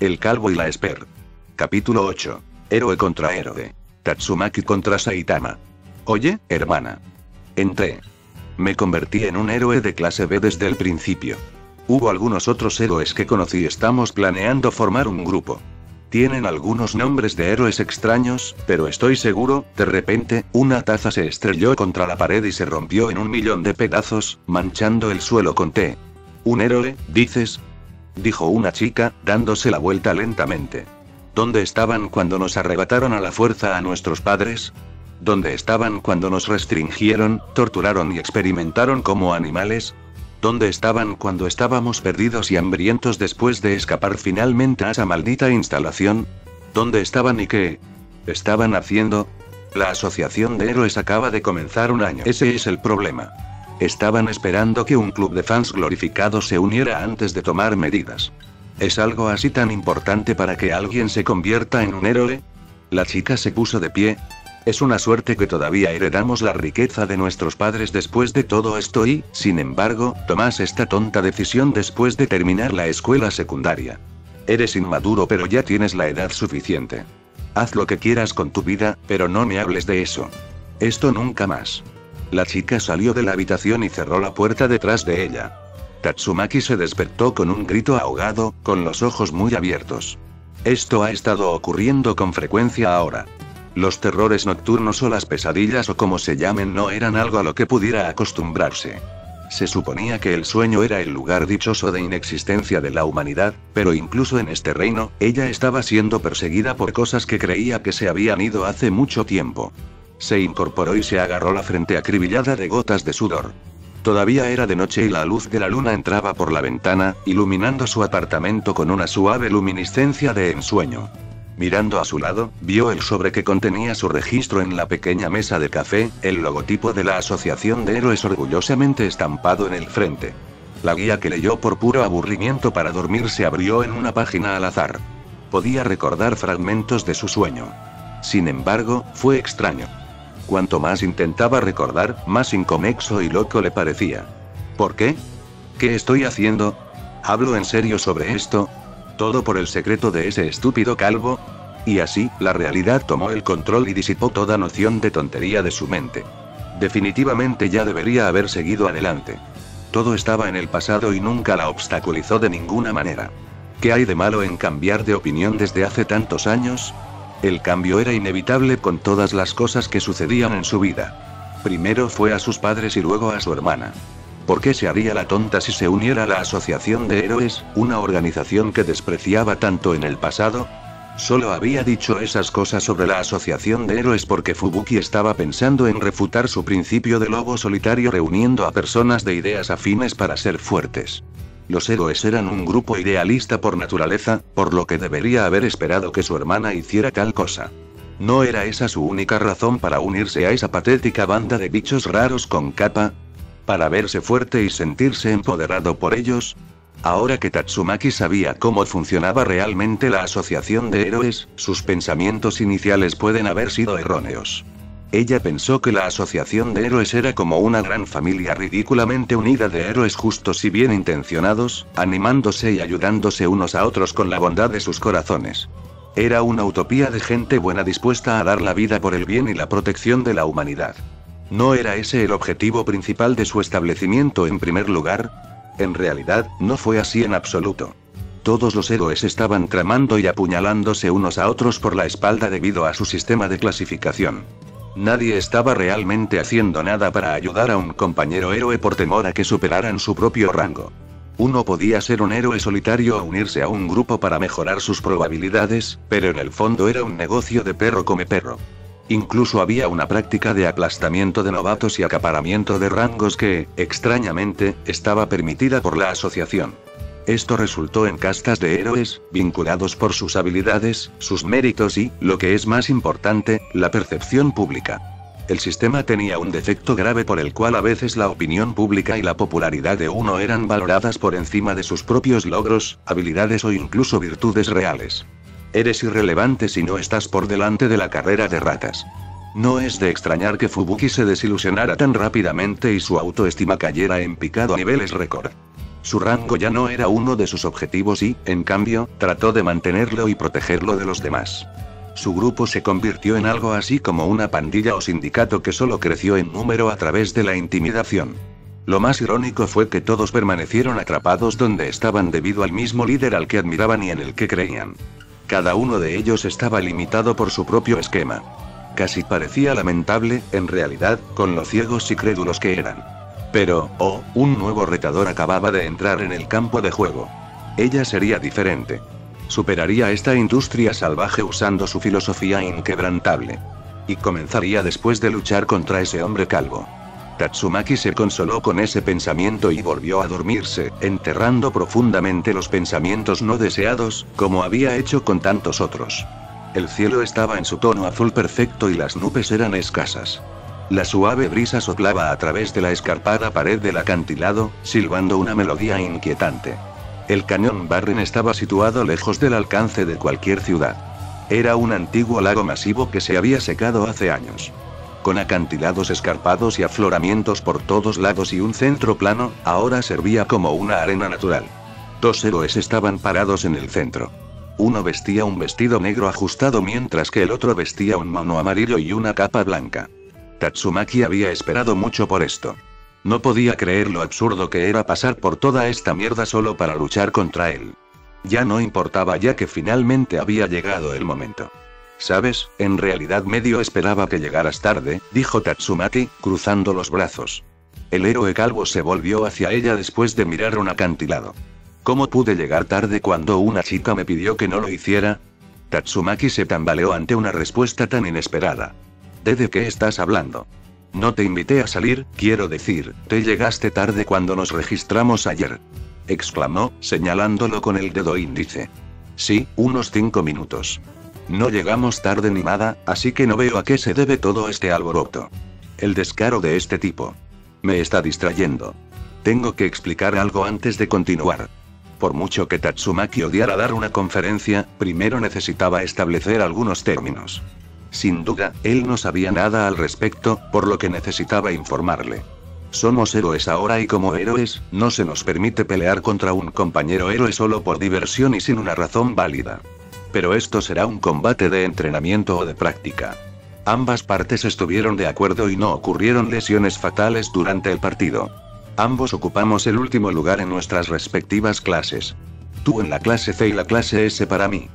El calvo y la Esper. Capítulo 8. Héroe contra héroe. Tatsumaki contra Saitama. Oye, hermana. Entré. Me convertí en un héroe de clase B desde el principio. Hubo algunos otros héroes que conocí. Estamos planeando formar un grupo. Tienen algunos nombres de héroes extraños, pero estoy seguro. De repente, una taza se estrelló contra la pared y se rompió en 1.000.000 de pedazos, manchando el suelo con té. ¿Un héroe, dices?, dijo una chica, dándose la vuelta lentamente. ¿Dónde estaban cuando nos arrebataron a la fuerza a nuestros padres? ¿Dónde estaban cuando nos restringieron, torturaron y experimentaron como animales? ¿Dónde estaban cuando estábamos perdidos y hambrientos después de escapar finalmente a esa maldita instalación? ¿Dónde estaban y qué estaban haciendo? La asociación de héroes acaba de comenzar un año. Ese es el problema. Estaban esperando que un club de fans glorificados se uniera antes de tomar medidas. ¿Es algo así tan importante para que alguien se convierta en un héroe? La chica se puso de pie. Es una suerte que todavía heredamos la riqueza de nuestros padres después de todo esto y, sin embargo, tomas esta tonta decisión después de terminar la escuela secundaria. Eres inmaduro, pero ya tienes la edad suficiente. Haz lo que quieras con tu vida, pero no me hables de eso. Esto nunca más. La chica salió de la habitación y cerró la puerta detrás de ella. Tatsumaki se despertó con un grito ahogado, con los ojos muy abiertos. Esto ha estado ocurriendo con frecuencia ahora. Los terrores nocturnos o las pesadillas o como se llamen no eran algo a lo que pudiera acostumbrarse. Se suponía que el sueño era el lugar dichoso de inexistencia de la humanidad, pero incluso en este reino, ella estaba siendo perseguida por cosas que creía que se habían ido hace mucho tiempo. Se incorporó y se agarró la frente acribillada de gotas de sudor. Todavía era de noche y la luz de la luna entraba por la ventana, iluminando su apartamento con una suave luminiscencia de ensueño. Mirando a su lado, vio el sobre que contenía su registro en la pequeña mesa de café, el logotipo de la Asociación de Héroes orgullosamente estampado en el frente. La guía que leyó por puro aburrimiento para dormir se abrió en una página al azar. Podía recordar fragmentos de su sueño. Sin embargo, fue extraño. Cuanto más intentaba recordar, más inconexo y loco le parecía. ¿Por qué? ¿Qué estoy haciendo? ¿Hablo en serio sobre esto? ¿Todo por el secreto de ese estúpido calvo? Y así, la realidad tomó el control y disipó toda noción de tontería de su mente. Definitivamente ya debería haber seguido adelante. Todo estaba en el pasado y nunca la obstaculizó de ninguna manera. ¿Qué hay de malo en cambiar de opinión desde hace tantos años? El cambio era inevitable con todas las cosas que sucedían en su vida. Primero fue a sus padres y luego a su hermana. ¿Por qué se haría la tonta si se uniera a la Asociación de Héroes, una organización que despreciaba tanto en el pasado? Solo había dicho esas cosas sobre la Asociación de Héroes porque Fubuki estaba pensando en refutar su principio de lobo solitario reuniendo a personas de ideas afines para ser fuertes. Los héroes eran un grupo idealista por naturaleza, por lo que debería haber esperado que su hermana hiciera tal cosa. ¿No era esa su única razón para unirse a esa patética banda de bichos raros con capa? ¿Para verse fuerte y sentirse empoderado por ellos? Ahora que Tatsumaki sabía cómo funcionaba realmente la Asociación de Héroes, sus pensamientos iniciales pueden haber sido erróneos. Ella pensó que la Asociación de Héroes era como una gran familia ridículamente unida de héroes justos y bien intencionados, animándose y ayudándose unos a otros con la bondad de sus corazones. Era una utopía de gente buena dispuesta a dar la vida por el bien y la protección de la humanidad. ¿No era ese el objetivo principal de su establecimiento en primer lugar? En realidad, no fue así en absoluto. Todos los héroes estaban tramando y apuñalándose unos a otros por la espalda debido a su sistema de clasificación. Nadie estaba realmente haciendo nada para ayudar a un compañero héroe por temor a que superaran su propio rango. Uno podía ser un héroe solitario o unirse a un grupo para mejorar sus probabilidades, pero en el fondo era un negocio de perro come perro. Incluso había una práctica de aplastamiento de novatos y acaparamiento de rangos que, extrañamente, estaba permitida por la asociación. Esto resultó en castas de héroes, vinculados por sus habilidades, sus méritos y, lo que es más importante, la percepción pública. El sistema tenía un defecto grave por el cual a veces la opinión pública y la popularidad de uno eran valoradas por encima de sus propios logros, habilidades o incluso virtudes reales. Eres irrelevante si no estás por delante de la carrera de ratas. No es de extrañar que Fubuki se desilusionara tan rápidamente y su autoestima cayera en picado a niveles récord. Su rango ya no era uno de sus objetivos y, en cambio, trató de mantenerlo y protegerlo de los demás. Su grupo se convirtió en algo así como una pandilla o sindicato que solo creció en número a través de la intimidación. Lo más irónico fue que todos permanecieron atrapados donde estaban debido al mismo líder al que admiraban y en el que creían. Cada uno de ellos estaba limitado por su propio esquema. Casi parecía lamentable, en realidad, con lo ciegos y crédulos que eran. Pero, un nuevo retador acababa de entrar en el campo de juego. Ella sería diferente. Superaría esta industria salvaje usando su filosofía inquebrantable. Y comenzaría después de luchar contra ese hombre calvo. Tatsumaki se consoló con ese pensamiento y volvió a dormirse, enterrando profundamente los pensamientos no deseados, como había hecho con tantos otros. El cielo estaba en su tono azul perfecto y las nubes eran escasas. La suave brisa soplaba a través de la escarpada pared del acantilado, silbando una melodía inquietante. El cañón Barren estaba situado lejos del alcance de cualquier ciudad. Era un antiguo lago masivo que se había secado hace años. Con acantilados escarpados y afloramientos por todos lados y un centro plano, ahora servía como una arena natural. Dos héroes estaban parados en el centro. Uno vestía un vestido negro ajustado mientras que el otro vestía un mono amarillo y una capa blanca. Tatsumaki había esperado mucho por esto. No podía creer lo absurdo que era pasar por toda esta mierda solo para luchar contra él. Ya no importaba ya que finalmente había llegado el momento. ¿Sabes? En realidad medio esperaba que llegaras tarde, dijo Tatsumaki, cruzando los brazos. El héroe calvo se volvió hacia ella después de mirar un acantilado. ¿Cómo pude llegar tarde cuando una chica me pidió que no lo hiciera? Tatsumaki se tambaleó ante una respuesta tan inesperada. ¿De qué estás hablando? No te invité a salir, quiero decir, te llegaste tarde cuando nos registramos ayer. Exclamó, señalándolo con el dedo índice. Sí, unos 5 minutos. No llegamos tarde ni nada, así que no veo a qué se debe todo este alboroto. El descaro de este tipo. Me está distrayendo. Tengo que explicar algo antes de continuar. Por mucho que Tatsumaki odiara dar una conferencia, primero necesitaba establecer algunos términos. Sin duda, él no sabía nada al respecto, por lo que necesitaba informarle. Somos héroes ahora y como héroes, no se nos permite pelear contra un compañero héroe solo por diversión y sin una razón válida. Pero esto será un combate de entrenamiento o de práctica. Ambas partes estuvieron de acuerdo y no ocurrieron lesiones fatales durante el partido. Ambos ocupamos el último lugar en nuestras respectivas clases. Tú en la clase C y la clase S para mí.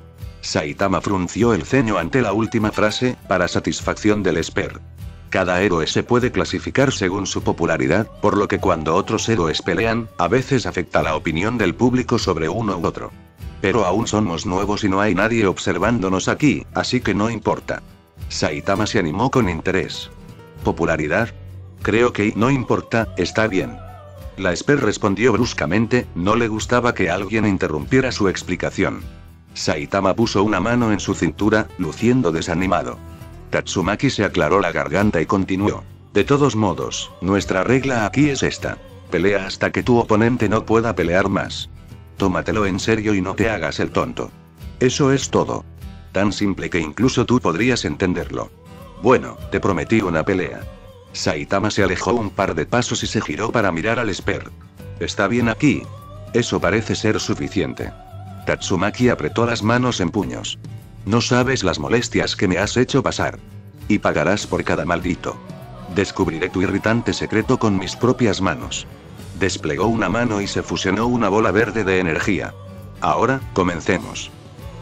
Saitama frunció el ceño ante la última frase, para satisfacción del Esper. Cada héroe se puede clasificar según su popularidad, por lo que cuando otros héroes pelean, a veces afecta la opinión del público sobre uno u otro. Pero aún somos nuevos y no hay nadie observándonos aquí, así que no importa. Saitama se animó con interés. ¿Popularidad? Creo que no importa, está bien. La Esper respondió bruscamente, no le gustaba que alguien interrumpiera su explicación. Saitama puso una mano en su cintura, luciendo desanimado. Tatsumaki se aclaró la garganta y continuó. De todos modos, nuestra regla aquí es esta. Pelea hasta que tu oponente no pueda pelear más. Tómatelo en serio y no te hagas el tonto. Eso es todo. Tan simple que incluso tú podrías entenderlo. Bueno, te prometí una pelea. Saitama se alejó un par de pasos y se giró para mirar al Esper. ¿Está bien aquí? Eso parece ser suficiente. Tatsumaki apretó las manos en puños. No sabes las molestias que me has hecho pasar. Y pagarás por cada maldito. Descubriré tu irritante secreto con mis propias manos. Desplegó una mano y se fusionó una bola verde de energía. Ahora, comencemos.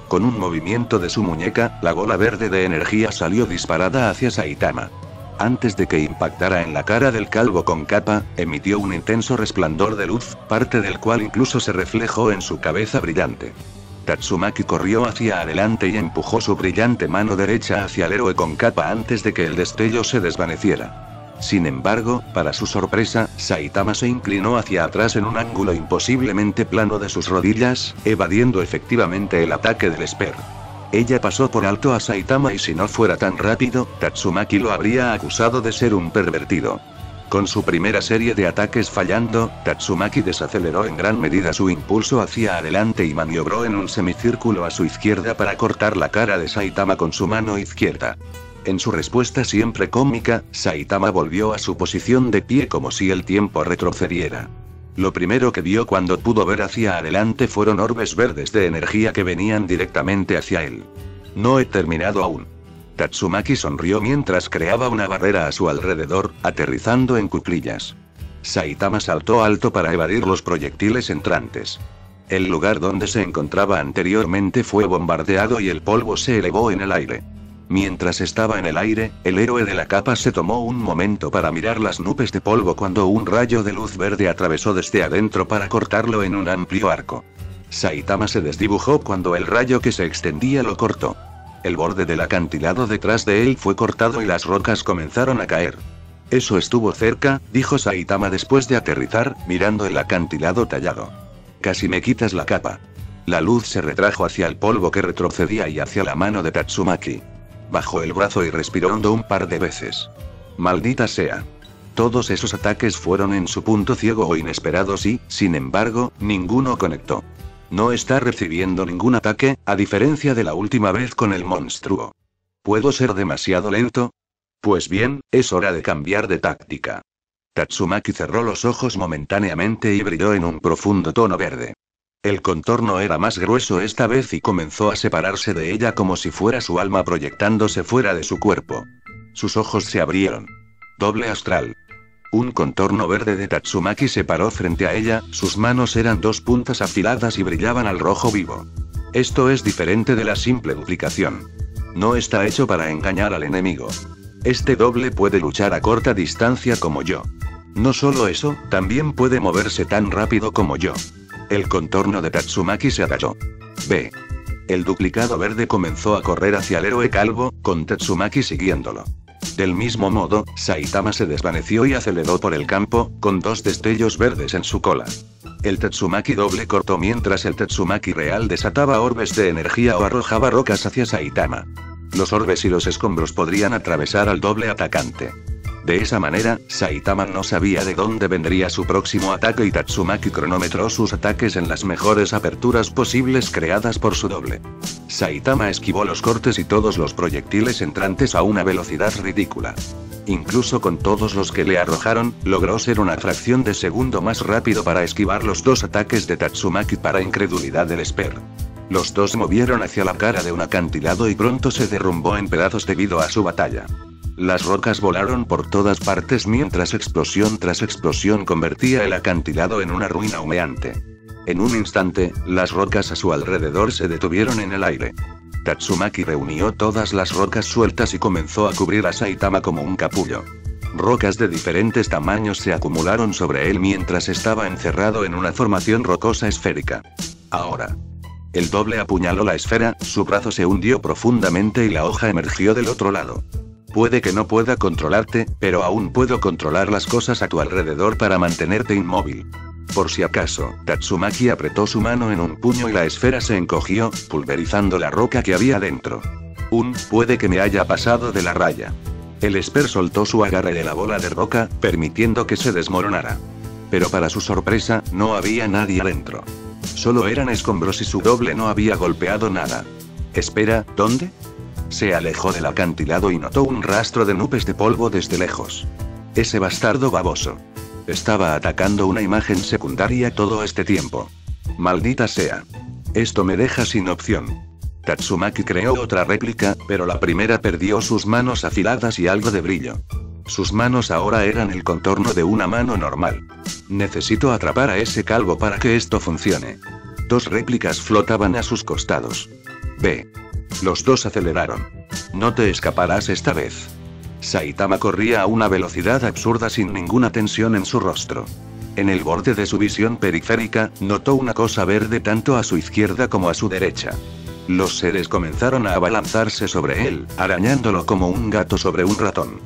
Con un movimiento de su muñeca, la bola verde de energía salió disparada hacia Saitama. Antes de que impactara en la cara del calvo con capa, emitió un intenso resplandor de luz, parte del cual incluso se reflejó en su cabeza brillante. Tatsumaki corrió hacia adelante y empujó su brillante mano derecha hacia el héroe con capa antes de que el destello se desvaneciera. Sin embargo, para su sorpresa, Saitama se inclinó hacia atrás en un ángulo imposiblemente plano de sus rodillas, evadiendo efectivamente el ataque del Esper. Ella pasó por alto a Saitama y si no fuera tan rápido, Tatsumaki lo habría acusado de ser un pervertido. Con su primera serie de ataques fallando, Tatsumaki desaceleró en gran medida su impulso hacia adelante y maniobró en un semicírculo a su izquierda para cortar la cara de Saitama con su mano izquierda. En su respuesta siempre cómica, Saitama volvió a su posición de pie como si el tiempo retrocediera. Lo primero que vio cuando pudo ver hacia adelante fueron orbes verdes de energía que venían directamente hacia él. No he terminado aún. Tatsumaki sonrió mientras creaba una barrera a su alrededor, aterrizando en cuclillas. Saitama saltó alto para evadir los proyectiles entrantes. El lugar donde se encontraba anteriormente fue bombardeado y el polvo se elevó en el aire. Mientras estaba en el aire, el héroe de la capa se tomó un momento para mirar las nubes de polvo cuando un rayo de luz verde atravesó desde adentro para cortarlo en un amplio arco. Saitama se desdibujó cuando el rayo que se extendía lo cortó. El borde del acantilado detrás de él fue cortado y las rocas comenzaron a caer. Eso estuvo cerca, dijo Saitama después de aterrizar, mirando el acantilado tallado. Casi me quitas la capa. La luz se retrajo hacia el polvo que retrocedía y hacia la mano de Tatsumaki. Bajó el brazo y respiró hondo un par de veces. Maldita sea. Todos esos ataques fueron en su punto ciego o inesperados y, sin embargo, ninguno conectó. No está recibiendo ningún ataque, a diferencia de la última vez con el monstruo. ¿Puedo ser demasiado lento? Pues bien, es hora de cambiar de táctica. Tatsumaki cerró los ojos momentáneamente y brilló en un profundo tono verde. El contorno era más grueso esta vez y comenzó a separarse de ella como si fuera su alma proyectándose fuera de su cuerpo. Sus ojos se abrieron. Doble astral. Un contorno verde de Tatsumaki se paró frente a ella, sus manos eran dos puntas afiladas y brillaban al rojo vivo. Esto es diferente de la simple duplicación. No está hecho para engañar al enemigo. Este doble puede luchar a corta distancia como yo. No solo eso, también puede moverse tan rápido como yo. El contorno de Tatsumaki se agachó. Ve. El duplicado verde comenzó a correr hacia el héroe calvo, con Tatsumaki siguiéndolo. Del mismo modo, Saitama se desvaneció y aceleró por el campo, con dos destellos verdes en su cola. El Tatsumaki doble cortó mientras el Tatsumaki real desataba orbes de energía o arrojaba rocas hacia Saitama. Los orbes y los escombros podrían atravesar al doble atacante. De esa manera, Saitama no sabía de dónde vendría su próximo ataque y Tatsumaki cronometró sus ataques en las mejores aperturas posibles creadas por su doble. Saitama esquivó los cortes y todos los proyectiles entrantes a una velocidad ridícula. Incluso con todos los que le arrojaron, logró ser una fracción de segundo más rápido para esquivar los dos ataques de Tatsumaki para incredulidad del Esper. Los dos movieron hacia la cara de un acantilado y pronto se derrumbó en pedazos debido a su batalla. Las rocas volaron por todas partes mientras explosión tras explosión convertía el acantilado en una ruina humeante. En un instante, las rocas a su alrededor se detuvieron en el aire. Tatsumaki reunió todas las rocas sueltas y comenzó a cubrir a Saitama como un capullo. Rocas de diferentes tamaños se acumularon sobre él mientras estaba encerrado en una formación rocosa esférica. Ahora. El doble apuñaló la esfera, su brazo se hundió profundamente y la hoja emergió del otro lado. Puede que no pueda controlarte, pero aún puedo controlar las cosas a tu alrededor para mantenerte inmóvil. Por si acaso, Tatsumaki apretó su mano en un puño y la esfera se encogió, pulverizando la roca que había dentro. Puede que me haya pasado de la raya. El Esper soltó su agarre de la bola de roca, permitiendo que se desmoronara. Pero para su sorpresa, no había nadie adentro. Solo eran escombros y su doble no había golpeado nada. Espera, ¿dónde? Se alejó del acantilado y notó un rastro de nubes de polvo desde lejos. Ese bastardo baboso. Estaba atacando una imagen secundaria todo este tiempo. Maldita sea. Esto me deja sin opción. Tatsumaki creó otra réplica, pero la primera perdió sus manos afiladas y algo de brillo. Sus manos ahora eran el contorno de una mano normal. Necesito atrapar a ese calvo para que esto funcione. Dos réplicas flotaban a sus costados. Ve. Los dos aceleraron. No te escaparás esta vez. Saitama corría a una velocidad absurda sin ninguna tensión en su rostro. En el borde de su visión periférica, notó una cosa verde tanto a su izquierda como a su derecha. Los seres comenzaron a abalanzarse sobre él, arañándolo como un gato sobre un ratón.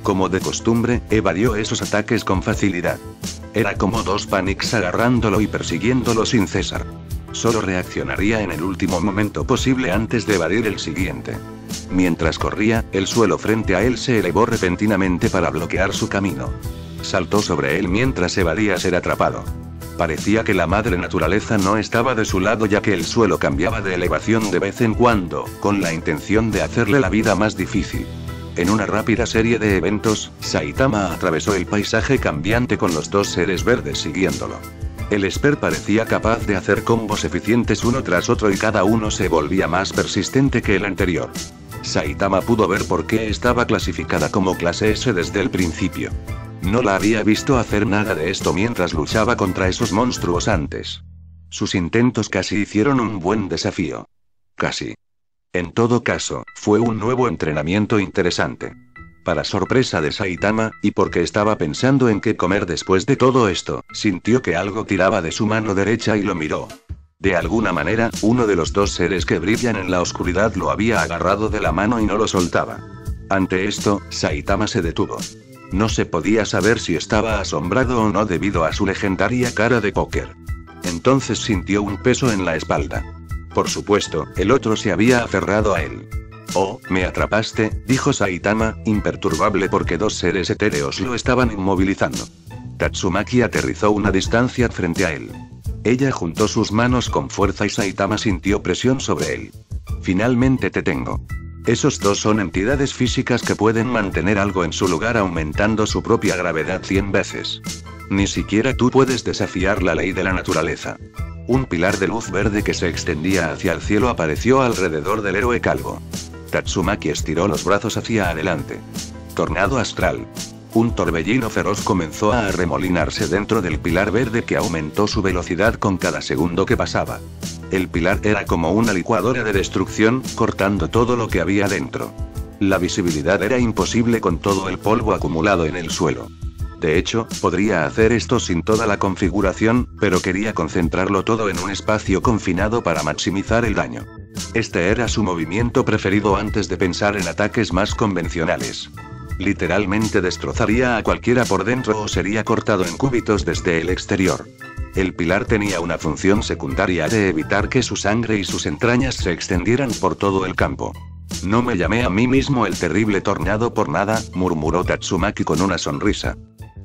Como de costumbre, evadió esos ataques con facilidad. Era como dos Panics agarrándolo y persiguiéndolo sin cesar. Solo reaccionaría en el último momento posible antes de evadir el siguiente. Mientras corría, el suelo frente a él se elevó repentinamente para bloquear su camino. Saltó sobre él mientras evadía ser atrapado. Parecía que la madre naturaleza no estaba de su lado ya que el suelo cambiaba de elevación de vez en cuando, con la intención de hacerle la vida más difícil. En una rápida serie de eventos, Saitama atravesó el paisaje cambiante con los dos seres verdes siguiéndolo. El Esper parecía capaz de hacer combos eficientes uno tras otro y cada uno se volvía más persistente que el anterior. Saitama pudo ver por qué estaba clasificada como clase S desde el principio. No la había visto hacer nada de esto mientras luchaba contra esos monstruos antes. Sus intentos casi hicieron un buen desafío. Casi. En todo caso, fue un nuevo entrenamiento interesante. Para sorpresa de Saitama, y porque estaba pensando en qué comer después de todo esto, sintió que algo tiraba de su mano derecha y lo miró. De alguna manera, uno de los dos seres que brillan en la oscuridad lo había agarrado de la mano y no lo soltaba. Ante esto, Saitama se detuvo. No se podía saber si estaba asombrado o no debido a su legendaria cara de póker. Entonces sintió un peso en la espalda. Por supuesto, el otro se había aferrado a él. «Oh, me atrapaste», dijo Saitama, imperturbable porque dos seres etéreos lo estaban inmovilizando. Tatsumaki aterrizó una distancia frente a él. Ella juntó sus manos con fuerza y Saitama sintió presión sobre él. «Finalmente te tengo». Esos dos son entidades físicas que pueden mantener algo en su lugar aumentando su propia gravedad 100 veces. Ni siquiera tú puedes desafiar la ley de la naturaleza. Un pilar de luz verde que se extendía hacia el cielo apareció alrededor del héroe calvo. Tatsumaki estiró los brazos hacia adelante. Tornado astral. Un torbellino feroz comenzó a arremolinarse dentro del pilar verde que aumentó su velocidad con cada segundo que pasaba. El pilar era como una licuadora de destrucción, cortando todo lo que había dentro. La visibilidad era imposible con todo el polvo acumulado en el suelo. De hecho, podría hacer esto sin toda la configuración, pero quería concentrarlo todo en un espacio confinado para maximizar el daño. Este era su movimiento preferido antes de pensar en ataques más convencionales. Literalmente destrozaría a cualquiera por dentro o sería cortado en cúbitos desde el exterior. El pilar tenía una función secundaria de evitar que su sangre y sus entrañas se extendieran por todo el campo. No me llamé a mí mismo el terrible tornado por nada, murmuró Tatsumaki con una sonrisa.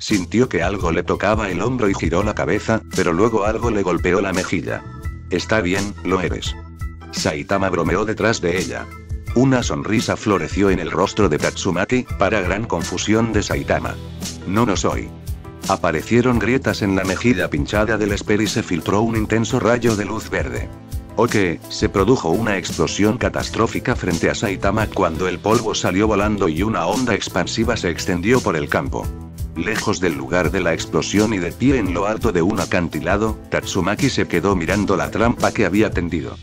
Sintió que algo le tocaba el hombro y giró la cabeza, pero luego algo le golpeó la mejilla. Está bien, lo eres. Saitama bromeó detrás de ella. Una sonrisa floreció en el rostro de Tatsumaki, para gran confusión de Saitama. No lo soy. Aparecieron grietas en la mejilla pinchada del Esper y se filtró un intenso rayo de luz verde. Se produjo una explosión catastrófica frente a Saitama cuando el polvo salió volando y una onda expansiva se extendió por el campo. Lejos del lugar de la explosión y de pie en lo alto de un acantilado, Tatsumaki se quedó mirando la trampa que había tendido.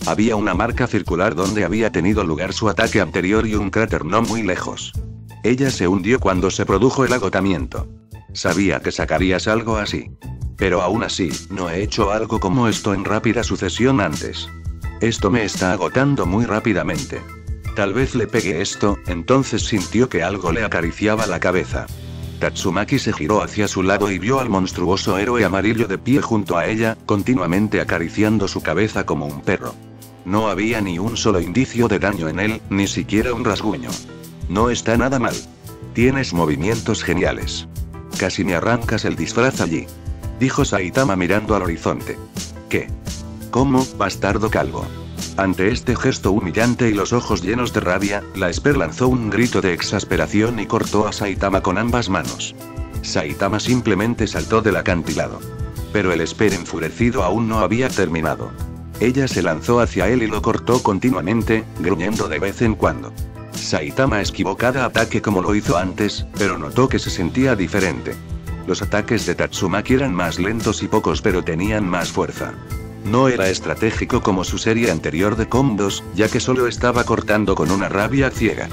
Había una marca circular donde había tenido lugar su ataque anterior y un cráter no muy lejos. Ella se hundió cuando se produjo el agotamiento. Sabía que sacarías algo así. Pero aún así, no he hecho algo como esto en rápida sucesión antes. Esto me está agotando muy rápidamente. Tal vez le pegue esto, entonces sintió que algo le acariciaba la cabeza. Tatsumaki se giró hacia su lado y vio al monstruoso héroe amarillo de pie junto a ella, continuamente acariciando su cabeza como un perro. No había ni un solo indicio de daño en él, ni siquiera un rasguño. No está nada mal. Tienes movimientos geniales. Casi me arrancas el disfraz allí. Dijo Saitama mirando al horizonte. ¿Qué? ¿Cómo, bastardo calvo? Ante este gesto humillante y los ojos llenos de rabia, la Esper lanzó un grito de exasperación y cortó a Saitama con ambas manos. Saitama simplemente saltó del acantilado. Pero el Esper enfurecido aún no había terminado. Ella se lanzó hacia él y lo cortó continuamente, gruñendo de vez en cuando. Saitama esquivó cada ataque como lo hizo antes, pero notó que se sentía diferente. Los ataques de Tatsumaki eran más lentos y pocos pero tenían más fuerza. No era estratégico como su serie anterior de combos, ya que solo estaba cortando con una rabia ciega.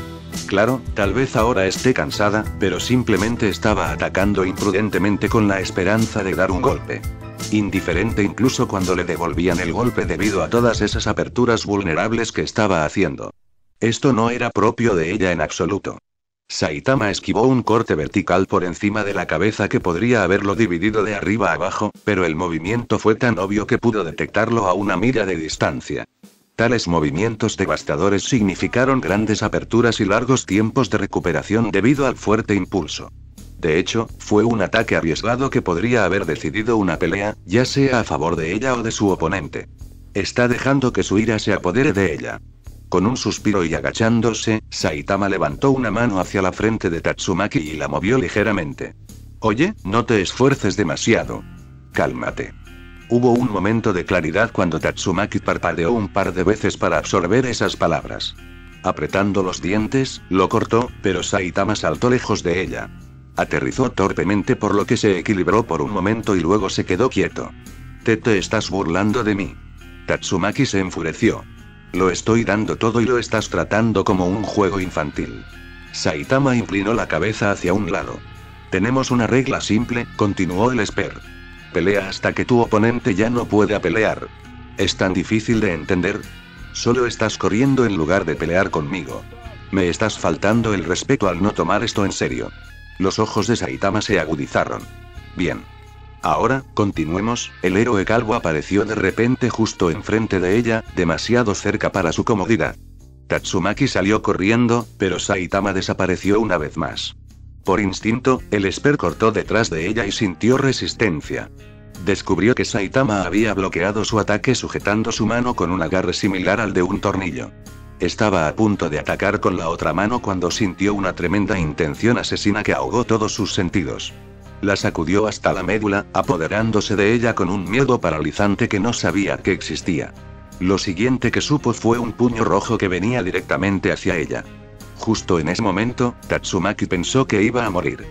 Claro, tal vez ahora esté cansada, pero simplemente estaba atacando imprudentemente con la esperanza de dar un golpe. Indiferente incluso cuando le devolvían el golpe debido a todas esas aperturas vulnerables que estaba haciendo. Esto no era propio de ella en absoluto. Saitama esquivó un corte vertical por encima de la cabeza que podría haberlo dividido de arriba a abajo, pero el movimiento fue tan obvio que pudo detectarlo a una milla de distancia. Tales movimientos devastadores significaron grandes aperturas y largos tiempos de recuperación debido al fuerte impulso. De hecho, fue un ataque arriesgado que podría haber decidido una pelea, ya sea a favor de ella o de su oponente. Está dejando que su ira se apodere de ella. Con un suspiro y agachándose, Saitama levantó una mano hacia la frente de Tatsumaki y la movió ligeramente. Oye, no te esfuerces demasiado. Cálmate. Hubo un momento de claridad cuando Tatsumaki parpadeó un par de veces para absorber esas palabras. Apretando los dientes, lo cortó, pero Saitama saltó lejos de ella. Aterrizó torpemente por lo que se equilibró por un momento y luego se quedó quieto. Te estás burlando de mí. Tatsumaki se enfureció. Lo estoy dando todo y lo estás tratando como un juego infantil. Saitama inclinó la cabeza hacia un lado. Tenemos una regla simple, continuó el Esper. Pelea hasta que tu oponente ya no pueda pelear. ¿Es tan difícil de entender? Solo estás corriendo en lugar de pelear conmigo. Me estás faltando el respeto al no tomar esto en serio. Los ojos de Saitama se agudizaron. Bien. Ahora, continuemos. El héroe calvo apareció de repente justo enfrente de ella, demasiado cerca para su comodidad. Tatsumaki salió corriendo, pero Saitama desapareció una vez más. Por instinto, el Esper cortó detrás de ella y sintió resistencia. Descubrió que Saitama había bloqueado su ataque sujetando su mano con un agarre similar al de un tornillo. Estaba a punto de atacar con la otra mano cuando sintió una tremenda intención asesina que ahogó todos sus sentidos. La sacudió hasta la médula, apoderándose de ella con un miedo paralizante que no sabía que existía. Lo siguiente que supo fue un puño rojo que venía directamente hacia ella. Justo en ese momento, Tatsumaki pensó que iba a morir.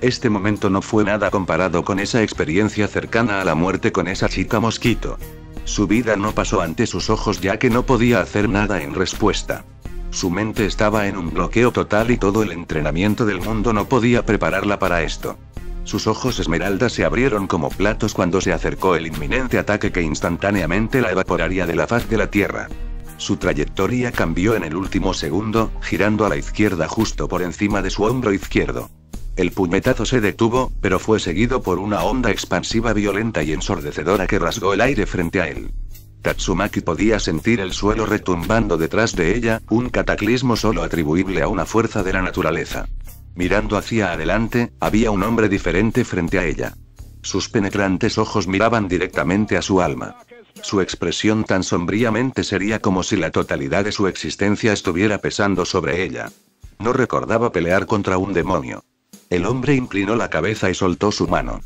Este momento no fue nada comparado con esa experiencia cercana a la muerte con esa chica mosquito. Su vida no pasó ante sus ojos ya que no podía hacer nada en respuesta. Su mente estaba en un bloqueo total y todo el entrenamiento del mundo no podía prepararla para esto. Sus ojos esmeralda se abrieron como platos cuando se acercó el inminente ataque que instantáneamente la evaporaría de la faz de la tierra. Su trayectoria cambió en el último segundo, girando a la izquierda justo por encima de su hombro izquierdo. El puñetazo se detuvo, pero fue seguido por una onda expansiva violenta y ensordecedora que rasgó el aire frente a él. Tatsumaki podía sentir el suelo retumbando detrás de ella, un cataclismo solo atribuible a una fuerza de la naturaleza. Mirando hacia adelante, había un hombre diferente frente a ella. Sus penetrantes ojos miraban directamente a su alma. Su expresión tan sombríamente seria como si la totalidad de su existencia estuviera pesando sobre ella. No recordaba pelear contra un demonio. El hombre inclinó la cabeza y soltó su mano.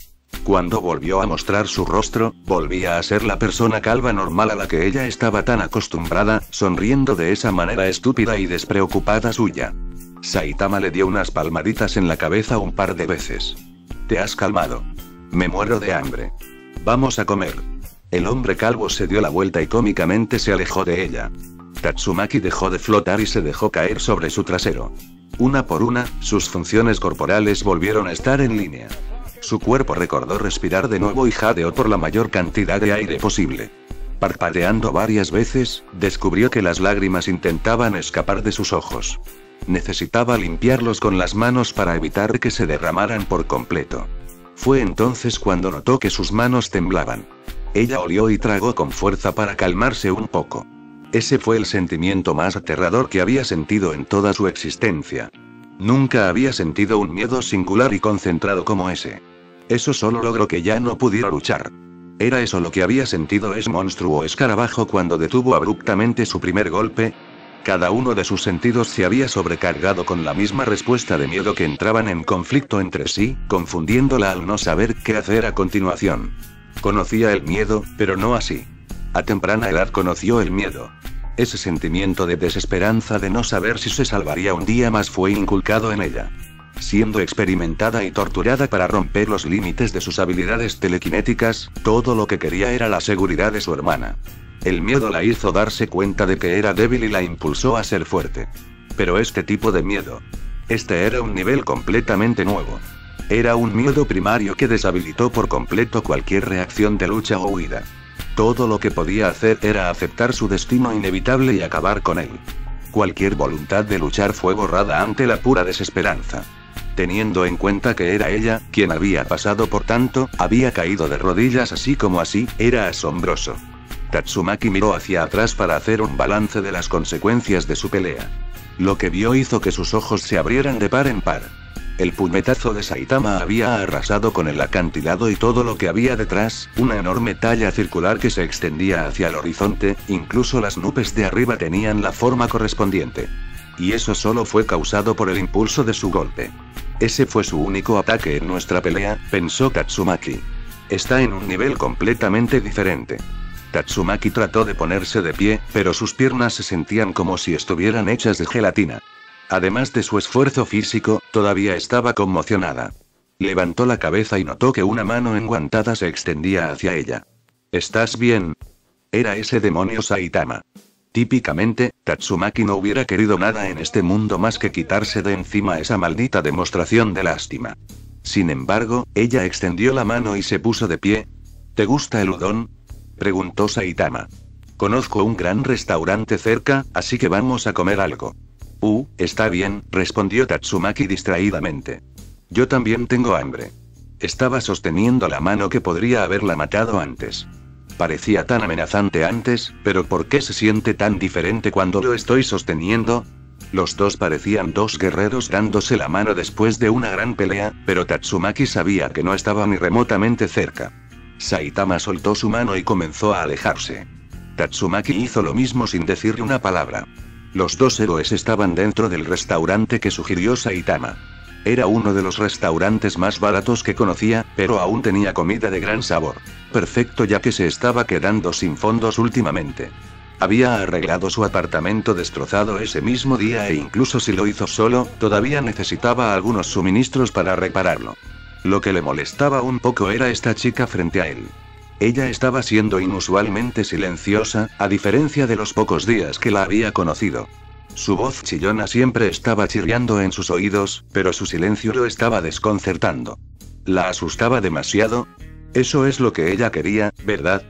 Cuando volvió a mostrar su rostro, volvía a ser la persona calva normal a la que ella estaba tan acostumbrada, sonriendo de esa manera estúpida y despreocupada suya. Saitama le dio unas palmaditas en la cabeza un par de veces. ¿Te has calmado? Me muero de hambre. Vamos a comer. El hombre calvo se dio la vuelta y cómicamente se alejó de ella. Tatsumaki dejó de flotar y se dejó caer sobre su trasero. Una por una, sus funciones corporales volvieron a estar en línea. Su cuerpo recordó respirar de nuevo y jadeó por la mayor cantidad de aire posible. Parpadeando varias veces, descubrió que las lágrimas intentaban escapar de sus ojos. Necesitaba limpiarlos con las manos para evitar que se derramaran por completo. Fue entonces cuando notó que sus manos temblaban. Ella olió y tragó con fuerza para calmarse un poco. Ese fue el sentimiento más aterrador que había sentido en toda su existencia. Nunca había sentido un miedo singular y concentrado como ese. Eso solo logró que ya no pudiera luchar. ¿Era eso lo que había sentido ese monstruo escarabajo cuando detuvo abruptamente su primer golpe? Cada uno de sus sentidos se había sobrecargado con la misma respuesta de miedo que entraban en conflicto entre sí, confundiéndola al no saber qué hacer a continuación. Conocía el miedo, pero no así. A temprana edad conoció el miedo. Ese sentimiento de desesperanza de no saber si se salvaría un día más fue inculcado en ella. Siendo experimentada y torturada para romper los límites de sus habilidades telequinéticas, todo lo que quería era la seguridad de su hermana. El miedo la hizo darse cuenta de que era débil y la impulsó a ser fuerte. Pero este tipo de miedo. Este era un nivel completamente nuevo. Era un miedo primario que deshabilitó por completo cualquier reacción de lucha o huida. Todo lo que podía hacer era aceptar su destino inevitable y acabar con él. Cualquier voluntad de luchar fue borrada ante la pura desesperanza. Teniendo en cuenta que era ella, quien había pasado por tanto, había caído de rodillas así como así, era asombroso. Tatsumaki miró hacia atrás para hacer un balance de las consecuencias de su pelea. Lo que vio hizo que sus ojos se abrieran de par en par. El puñetazo de Saitama había arrasado con el acantilado y todo lo que había detrás, una enorme talla circular que se extendía hacia el horizonte, incluso las nubes de arriba tenían la forma correspondiente. Y eso solo fue causado por el impulso de su golpe. Ese fue su único ataque en nuestra pelea, pensó Tatsumaki. Está en un nivel completamente diferente. Tatsumaki trató de ponerse de pie, pero sus piernas se sentían como si estuvieran hechas de gelatina. Además de su esfuerzo físico, todavía estaba conmocionada. Levantó la cabeza y notó que una mano enguantada se extendía hacia ella. ¿Estás bien? Era ese demonio Saitama. Típicamente, Tatsumaki no hubiera querido nada en este mundo más que quitarse de encima esa maldita demostración de lástima. Sin embargo, ella extendió la mano y se puso de pie. ¿Te gusta el udon?, preguntó Saitama. Conozco un gran restaurante cerca, así que vamos a comer algo. Está bien, respondió Tatsumaki distraídamente. Yo también tengo hambre. Estaba sosteniendo la mano que podría haberla matado antes. Parecía tan amenazante antes, pero ¿por qué se siente tan diferente cuando lo estoy sosteniendo? Los dos parecían dos guerreros dándose la mano después de una gran pelea, pero Tatsumaki sabía que no estaba ni remotamente cerca. Saitama soltó su mano y comenzó a alejarse. Tatsumaki hizo lo mismo sin decirle una palabra. Los dos héroes estaban dentro del restaurante que sugirió Saitama. Era uno de los restaurantes más baratos que conocía, pero aún tenía comida de gran sabor. Perfecto, ya que se estaba quedando sin fondos últimamente. Había arreglado su apartamento destrozado ese mismo día e incluso si lo hizo solo, todavía necesitaba algunos suministros para repararlo. Lo que le molestaba un poco era esta chica frente a él. Ella estaba siendo inusualmente silenciosa, a diferencia de los pocos días que la había conocido. Su voz chillona siempre estaba chirriando en sus oídos, pero su silencio lo estaba desconcertando. ¿La asustaba demasiado? Eso es lo que ella quería, ¿verdad?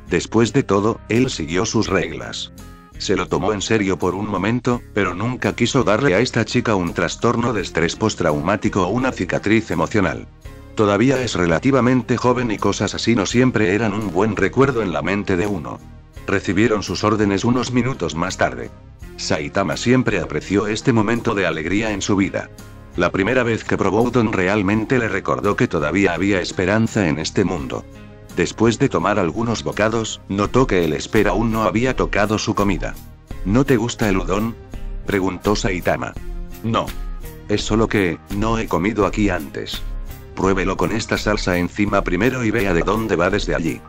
Después de todo, él siguió sus reglas. Se lo tomó en serio por un momento, pero nunca quiso darle a esta chica un trastorno de estrés postraumático o una cicatriz emocional. Todavía es relativamente joven y cosas así no siempre eran un buen recuerdo en la mente de uno. Recibieron sus órdenes unos minutos más tarde. Saitama siempre apreció este momento de alegría en su vida. La primera vez que probó udon realmente le recordó que todavía había esperanza en este mundo. Después de tomar algunos bocados, notó que el espera aún no había tocado su comida. ¿No te gusta el udon?, preguntó Saitama. No. Es solo que, no he comido aquí antes. Pruébelo con esta salsa encima primero y vea de dónde va desde allí.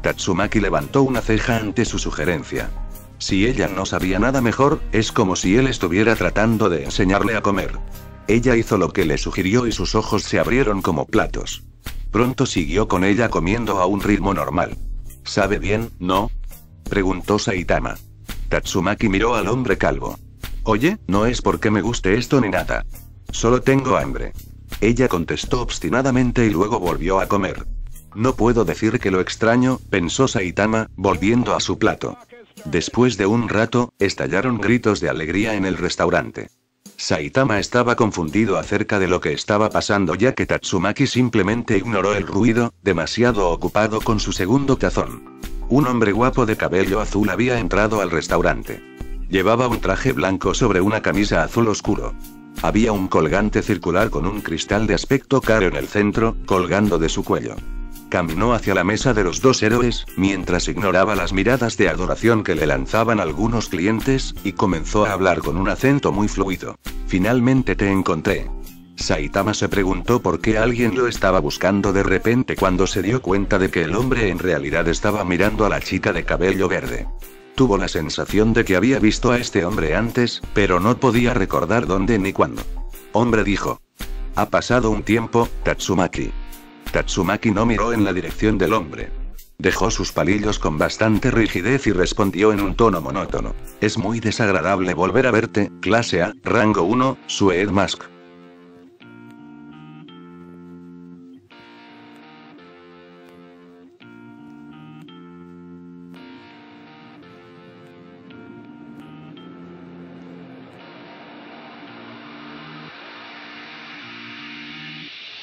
Tatsumaki levantó una ceja ante su sugerencia. Si ella no sabía nada mejor, es como si él estuviera tratando de enseñarle a comer. Ella hizo lo que le sugirió y sus ojos se abrieron como platos. Pronto siguió con ella comiendo a un ritmo normal. ¿Sabe bien, no?, preguntó Saitama. Tatsumaki miró al hombre calvo. Oye, no es porque me guste esto ni nada. Solo tengo hambre. Ella contestó obstinadamente y luego volvió a comer. No puedo decir que lo extraño, pensó Saitama, volviendo a su plato. Después de un rato, estallaron gritos de alegría en el restaurante. Saitama estaba confundido acerca de lo que estaba pasando ya que Tatsumaki simplemente ignoró el ruido, demasiado ocupado con su segundo tazón. Un hombre guapo de cabello azul había entrado al restaurante. Llevaba un traje blanco sobre una camisa azul oscuro. Había un colgante circular con un cristal de aspecto caro en el centro, colgando de su cuello. Caminó hacia la mesa de los dos héroes, mientras ignoraba las miradas de adoración que le lanzaban algunos clientes, y comenzó a hablar con un acento muy fluido. Finalmente te encontré. Saitama se preguntó por qué alguien lo estaba buscando de repente cuando se dio cuenta de que el hombre en realidad estaba mirando a la chica de cabello verde. Tuvo la sensación de que había visto a este hombre antes, pero no podía recordar dónde ni cuándo. Hombre dijo. Ha pasado un tiempo, Tatsumaki. Tatsumaki no miró en la dirección del hombre. Dejó sus palillos con bastante rigidez y respondió en un tono monótono. Es muy desagradable volver a verte, clase A, rango 1, Sued Mask.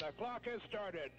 The clock has started.